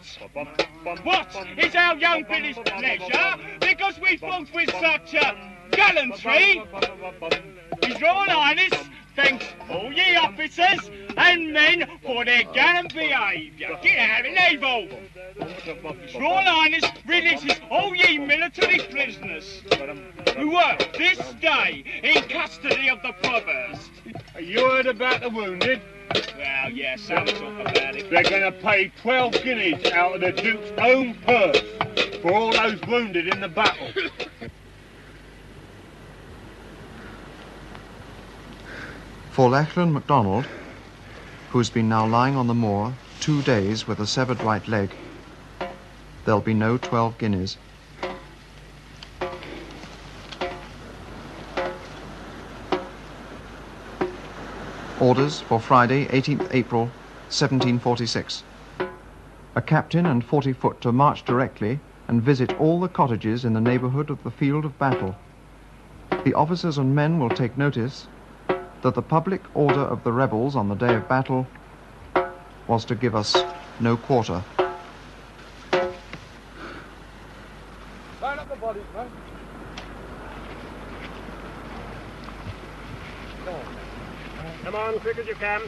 What is our young Billy's pleasure? Because we fought with such gallantry. His Royal Highness thanks all ye officers and men for their gallant behaviour. Get out and leave all. His Royal Highness releases all ye military prisoners who were this day in custody of the provost. You heard about the wounded? Well, yes, some talk about it. They're going to pay 12 guineas out of the Duke's own purse for all those wounded in the battle. For Lachlan MacDonald, who's been now lying on the moor 2 days with a severed right leg, there'll be no 12 guineas. Orders for Friday, 18th April, 1746. A captain and 40 foot to march directly and visit all the cottages in the neighbourhood of the field of battle. The officers and men will take notice that the public order of the rebels on the day of battle was to give us no quarter. Line up the bodies, man. Come on, quick as you can.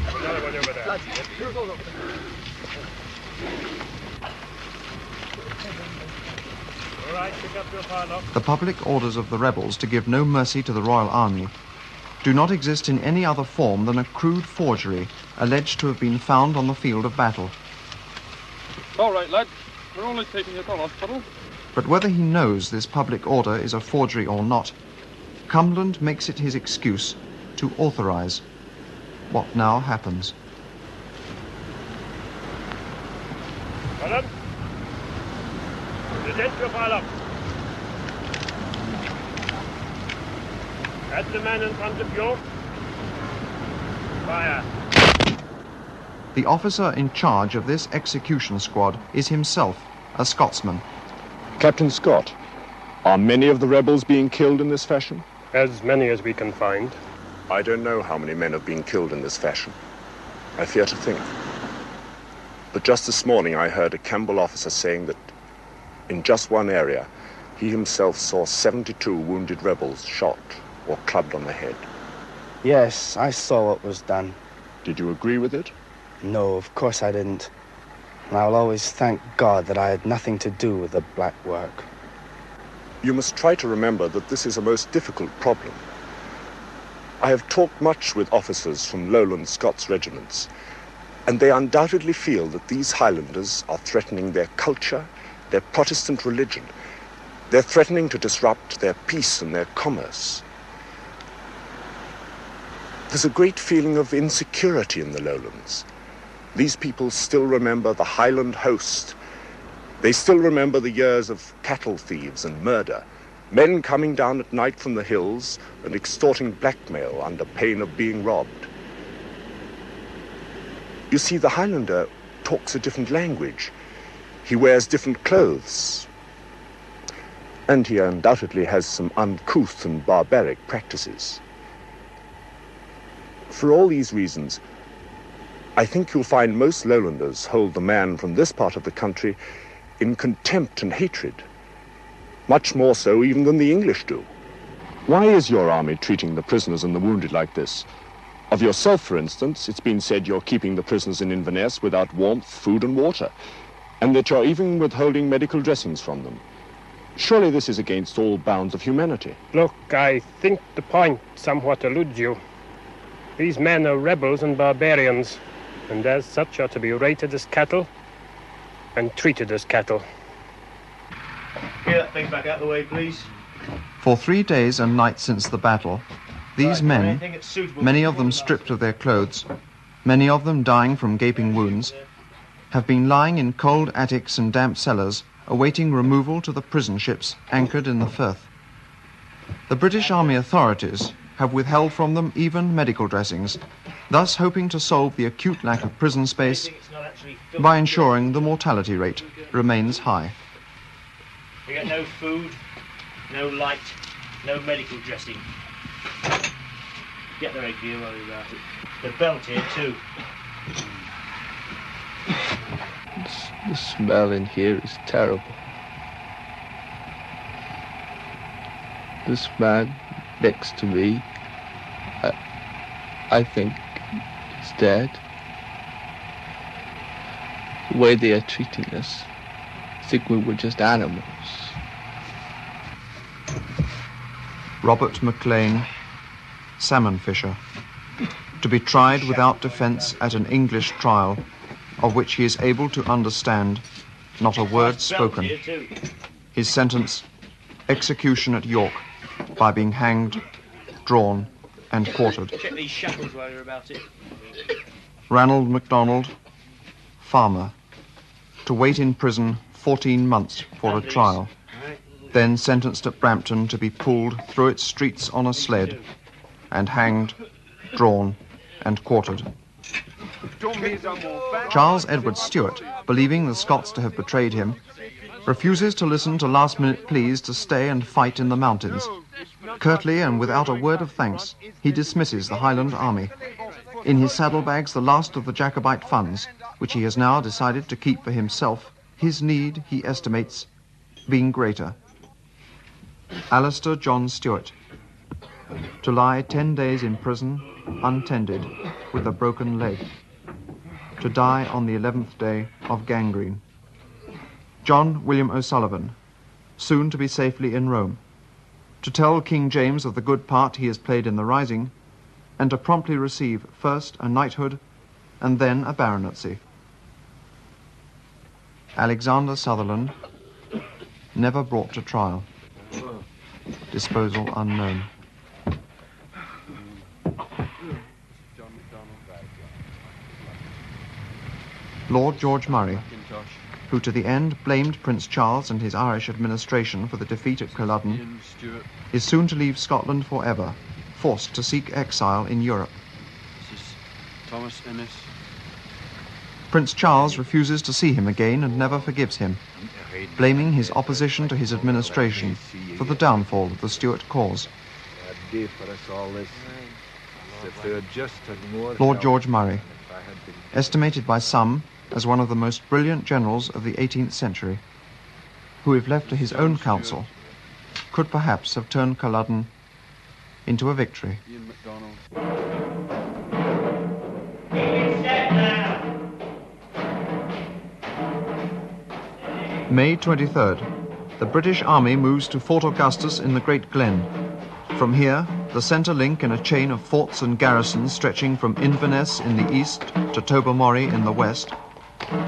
Another one over there. All right, pick up your pile up. The public orders of the rebels to give no mercy to the Royal Army do not exist in any other form than a crude forgery alleged to have been found on the field of battle. All right, lad. We're only taking you to hospital. But whether he knows this public order is a forgery or not, Cumberland makes it his excuse to authorize what now happens. Culloden, present your pile up. That's the man in front of you. Fire. The officer in charge of this execution squad is himself a Scotsman. Captain Scott, are many of the rebels being killed in this fashion? As many as we can find. I don't know how many men have been killed in this fashion. I fear to think. But just this morning I heard a Campbell officer saying that in just one area he himself saw 72 wounded rebels shot or clubbed on the head. Yes, I saw what was done. Did you agree with it? No, of course I didn't. And I'll always thank God that I had nothing to do with the black work. You must try to remember that this is a most difficult problem. I have talked much with officers from Lowland Scots regiments, and they undoubtedly feel that these Highlanders are threatening their culture, their Protestant religion. They're threatening to disrupt their peace and their commerce. There's a great feeling of insecurity in the Lowlands. These people still remember the Highland host. They still remember the years of cattle thieves and murder, men coming down at night from the hills and extorting blackmail under pain of being robbed. You see, the Highlander talks a different language. He wears different clothes. And he undoubtedly has some uncouth and barbaric practices. For all these reasons, I think you'll find most Lowlanders hold the man from this part of the country in contempt and hatred, much more so even than the English do. Why is your army treating the prisoners and the wounded like this? Of yourself, for instance, it's been said you're keeping the prisoners in Inverness without warmth, food and water, and that you're even withholding medical dressings from them. Surely this is against all bounds of humanity. Look, I think the point somewhat eludes you. These men are rebels and barbarians, and as such are to be rated as cattle and treated as cattle. Get that thing back out of the way, please. For 3 days and nights since the battle, these men, many of them stripped of their clothes, many of them dying from gaping wounds, have been lying in cold attics and damp cellars, awaiting removal to the prison ships anchored in the Firth. The British Army authorities have withheld from them even medical dressings, thus hoping to solve the acute lack of prison space by ensuring the mortality rate remains high. We get no food, no light, no medical dressing. Get the egg here, worry about it. The belt here too. The smell in here is terrible. This man next to me, I think is dead. The way they are treating us, I think we were just animals. Robert MacLean, salmon fisher, to be tried without defence at an English trial, of which he is able to understand not a word spoken. His sentence, execution at York, by being hanged, drawn, and quartered. Check these shackles while you're about it. Ranald MacDonald, farmer, to wait in prison 14 months for a trial, then sentenced at Brampton to be pulled through its streets on a sled, and hanged, drawn, and quartered. Charles Edward Stuart, believing the Scots to have betrayed him, refuses to listen to last-minute pleas to stay and fight in the mountains. Curtly and without a word of thanks, he dismisses the Highland army. In his saddlebags the last of the Jacobite funds, which he has now decided to keep for himself, his need, he estimates, being greater. Alistair John Stuart, to lie 10 days in prison, untended, with a broken leg, to die on the 11th day of gangrene. John William O'Sullivan, soon to be safely in Rome, to tell King James of the good part he has played in the rising, and to promptly receive first a knighthood and then a baronetcy. Alexander Sutherland, never brought to trial. Disposal unknown. Lord George Murray, who to the end blamed Prince Charles and his Irish administration for the defeat at Culloden, is soon to leave Scotland forever, forced to seek exile in Europe. This is Thomas Innes. Prince Charles refuses to see him again and never forgives him, blaming his opposition to his administration for the downfall of the Stuart cause. Lord George Murray, estimated by some as one of the most brilliant generals of the 18th century, who, if left to his own counsel, could perhaps have turned Culloden into a victory. May 23rd, the British Army moves to Fort Augustus in the Great Glen. From here, the the centre link in a chain of forts and garrisons stretching from Inverness in the east to Tobermory in the west,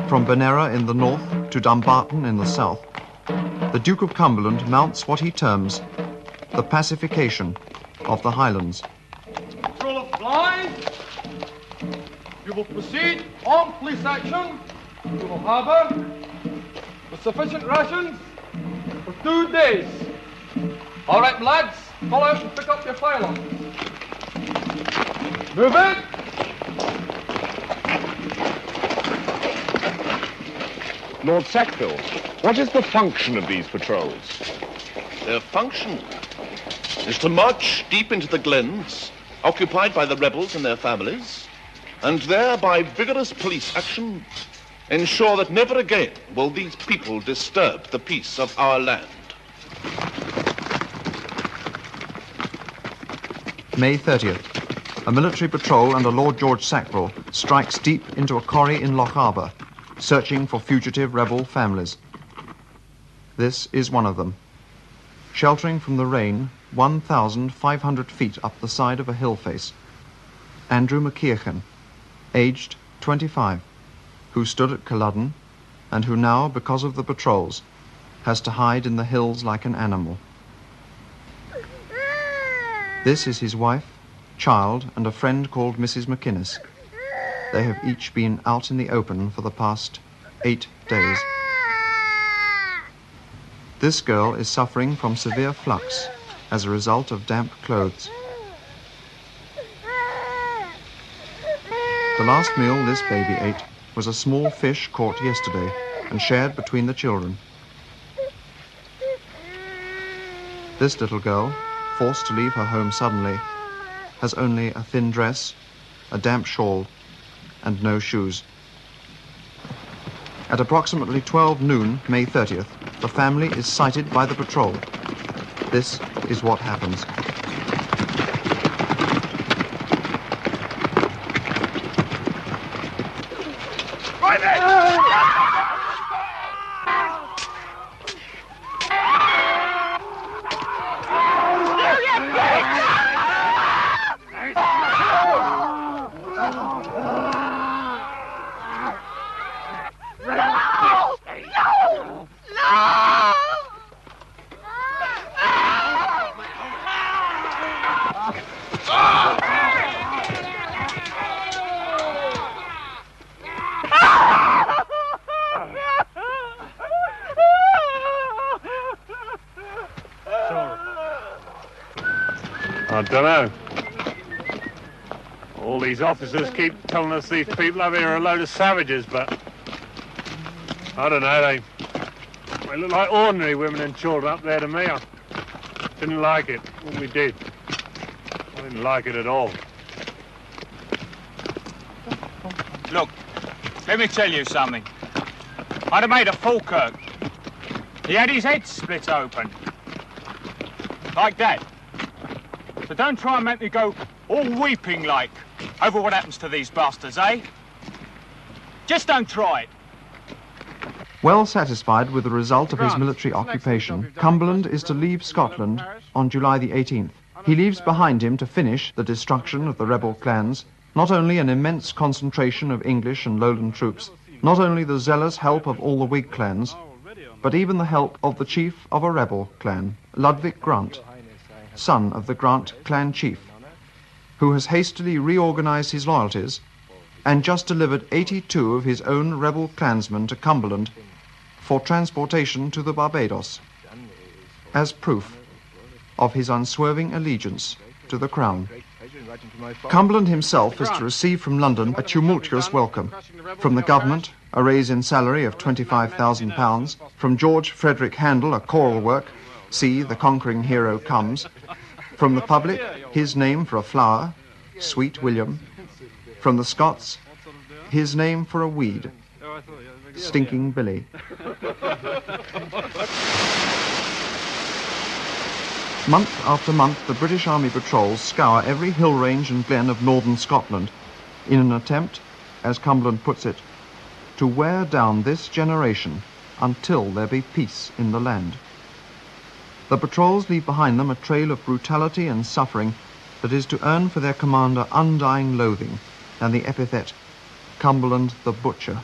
from Benera in the north to Dumbarton in the south, the Duke of Cumberland mounts what he terms the pacification of the Highlands. Patrol of Blythe, you will proceed on police action to the harbour with sufficient rations for 2 days. All right, lads, fall out and pick up your firearms. Move it! Lord Sackville, what is the function of these patrols? Their function is to march deep into the glens, occupied by the rebels and their families, and there, by vigorous police action, ensure that never again will these people disturb the peace of our land. May 30th. A military patrol under Lord George Sackville strikes deep into a quarry in Loch Harbour, searching for fugitive rebel families. This is one of them. Sheltering from the rain 1,500 feet up the side of a hill face, Andrew McKeachin, aged 25, who stood at Culloden and who now, because of the patrols, has to hide in the hills like an animal. This is his wife, child, and a friend called Mrs. McInnes. They have each been out in the open for the past 8 days. This girl is suffering from severe flux as a result of damp clothes. The last meal this baby ate was a small fish caught yesterday and shared between the children. This little girl, forced to leave her home suddenly, has only a thin dress, a damp shawl, and no shoes. At approximately 12 noon, May 30th, the family is sighted by the patrol. This is what happens. Right there! I don't know. All these officers keep telling us these people over here are a load of savages, but I don't know, they look like ordinary women and children up there to me. I didn't like it, what we did. I didn't like it at all. Look, let me tell you something. I'd have made a Falkirk. He had his head split open. Like that. So don't try and make me go all weeping like over what happens to these bastards, eh? Just don't try it. Well satisfied with the result of his military occupation, Cumberland is to leave Scotland on July the 18th. He leaves behind him to finish the destruction of the rebel clans, not only an immense concentration of English and Lowland troops, not only the zealous help of all the Whig clans, but even the help of the chief of a rebel clan, Ludwig Grant, son of the Grant clan chief, who has hastily reorganized his loyalties and just delivered 82 of his own rebel clansmen to Cumberland for transportation to the Barbados as proof of his unswerving allegiance to the Crown. Cumberland himself is to receive from London a tumultuous welcome. From the government, a raise in salary of £25,000. From George Frederick Handel, a choral work, See, the Conquering Hero Comes. From the public, his name for a flower, Sweet William. From the Scots, his name for a weed, Stinking Billy. Month after month, the British Army patrols scour every hill range and glen of northern Scotland in an attempt, as Cumberland puts it, to wear down this generation until there be peace in the land. The patrols leave behind them a trail of brutality and suffering that is to earn for their commander undying loathing and the epithet Cumberland the Butcher.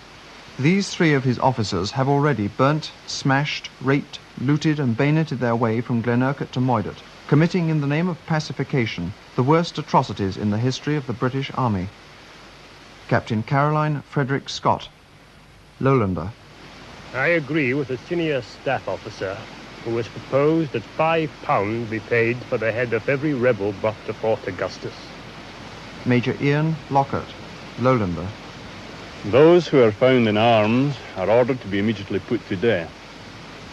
These 3 of his officers have already burnt, smashed, raped, looted and bayoneted their way from Glenurquhart to Moidart, committing in the name of pacification the worst atrocities in the history of the British Army. Captain Caroline Frederick Scott, Lowlander. I agree with the senior staff officer who has proposed that £5 be paid for the head of every rebel brought to Fort Augustus. Major Ian Lockhart, Lowlander. Those who are found in arms are ordered to be immediately put to death,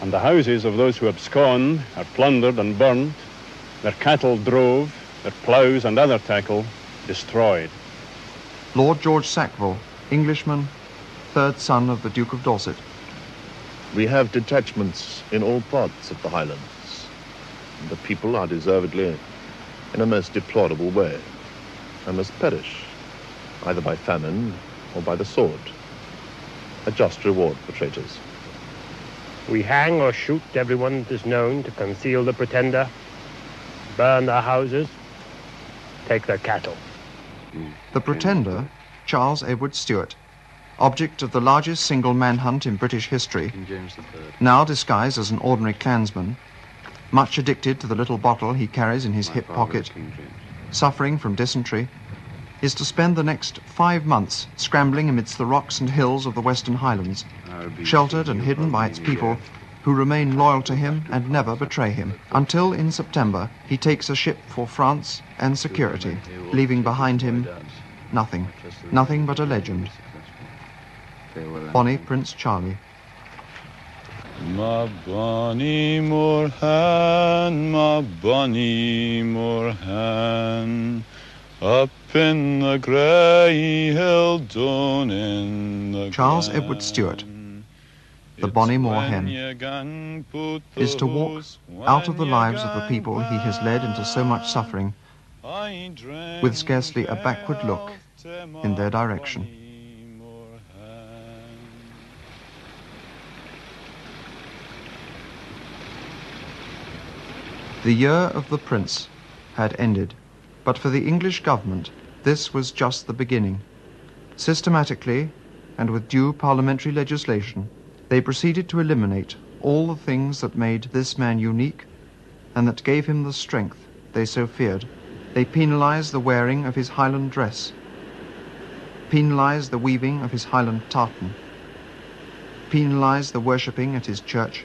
and the houses of those who abscond are plundered and burnt, their cattle drove, their ploughs and other tackle destroyed. Lord George Sackville, Englishman, 3rd son of the Duke of Dorset. We have detachments in all parts of the Highlands. And the people are deservedly in a most deplorable way and must perish, either by famine or by the sword. A just reward for traitors. We hang or shoot everyone that is known to conceal the Pretender, burn their houses, take their cattle. The Pretender, Charles Edward Stuart, object of the largest single manhunt in British history, now disguised as an ordinary clansman, much addicted to the little bottle he carries in his hip pocket, suffering from dysentery, is to spend the next 5 months scrambling amidst the rocks and hills of the Western Highlands, sheltered and hidden by its people who remain loyal to him and never betray him, until in September he takes a ship for France and security, leaving behind him nothing, nothing but a legend. Bonnie Prince Charlie. Ma bonnie Moorhan, up in the grey hill down in the Charles Edward Stuart, the Bonnie Moor Hen, is to walk out of the lives of the people he has led into so much suffering with scarcely a backward look in their direction. The year of the Prince had ended, but for the English government this was just the beginning. Systematically, and with due parliamentary legislation, they proceeded to eliminate all the things that made this man unique and that gave him the strength they so feared. They penalized the wearing of his Highland dress, penalized the weaving of his Highland tartan, penalized the worshipping at his church,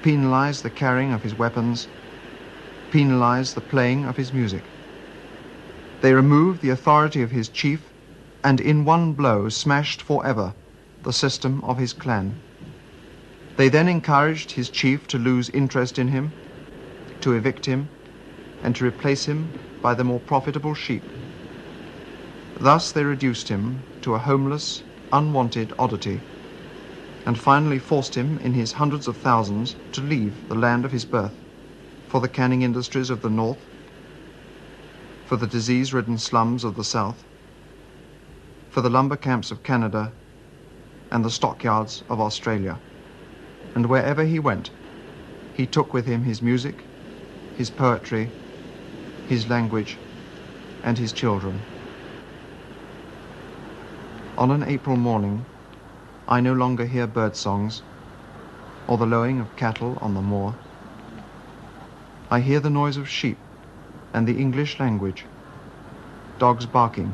penalized the carrying of his weapons, penalized the playing of his music. They removed the authority of his chief and in one blow smashed forever the system of his clan. They then encouraged his chief to lose interest in him, to evict him, and to replace him by the more profitable sheep. Thus they reduced him to a homeless, unwanted oddity, and finally forced him in his hundreds of thousands to leave the land of his birth for the canning industries of the north, for the disease-ridden slums of the south, for the lumber camps of Canada and the stockyards of Australia. And wherever he went, he took with him his music, his poetry, his language, and his children. On an April morning, I no longer hear bird songs or the lowing of cattle on the moor. I hear the noise of sheep and the English language, dogs barking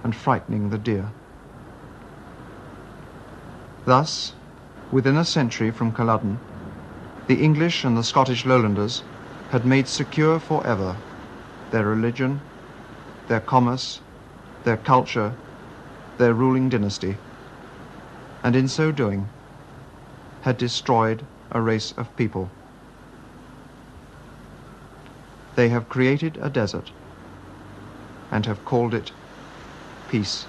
and frightening the deer. Thus, within a century from Culloden, the English and the Scottish Lowlanders had made secure forever their religion, their commerce, their culture, their ruling dynasty, and in so doing had destroyed a race of people. They have created a desert and have called it peace.